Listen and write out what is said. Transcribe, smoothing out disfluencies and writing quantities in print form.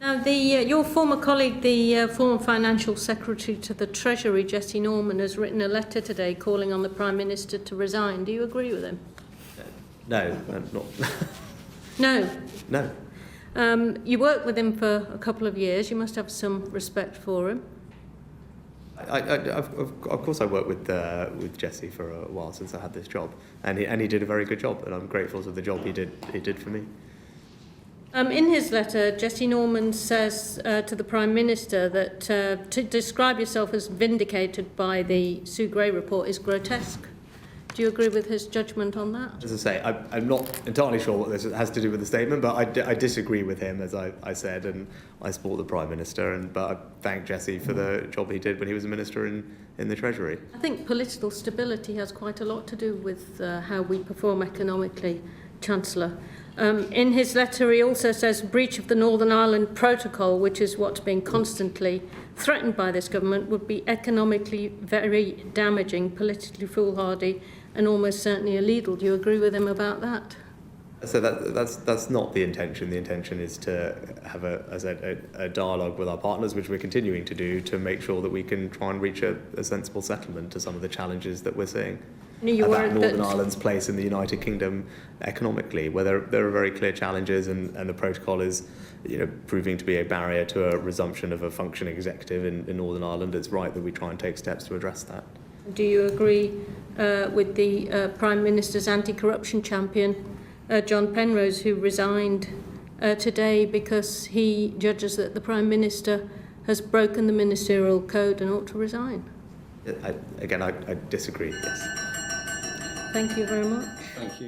Now, your former colleague, the former Financial Secretary to the Treasury, Jesse Norman, has written a letter today calling on the Prime Minister to resign. Do you agree with him? No, not. No? No. You worked with him for a couple of years. You must have some respect for him. Of course, I worked with Jesse for a while since I had this job, and he did a very good job, and I'm grateful for the job he did for me. In his letter, Jesse Norman says to the Prime Minister that to describe yourself as vindicated by the Sue Gray report is grotesque. Do you agree with his judgment on that? As I say, I'm not entirely sure what this has to do with the statement, but I disagree with him, as I said, and I support the Prime Minister, but I thank Jesse for the job he did when he was a Minister in the Treasury. I think political stability has quite a lot to do with how we perform economically, Chancellor. In his letter, he also says breach of the Northern Ireland Protocol, which is what's being constantly threatened by this government, would be economically very damaging, politically foolhardy, and almost certainly illegal. Do you agree with him about that? So that's not the intention. The intention is to have a dialogue with our partners, which we're continuing to do, to make sure that we can try and reach a sensible settlement to some of the challenges that we're seeing. About Northern Ireland's place in the United Kingdom economically, where there are very clear challenges, and the protocol is proving to be a barrier to a resumption of a functioning executive in Northern Ireland. It's right that we try and take steps to address that. Do you agree with the Prime Minister's anti-corruption champion, John Penrose, who resigned today because he judges that the Prime Minister has broken the ministerial code and ought to resign? I disagree, yes. Thank you very much. Thank you.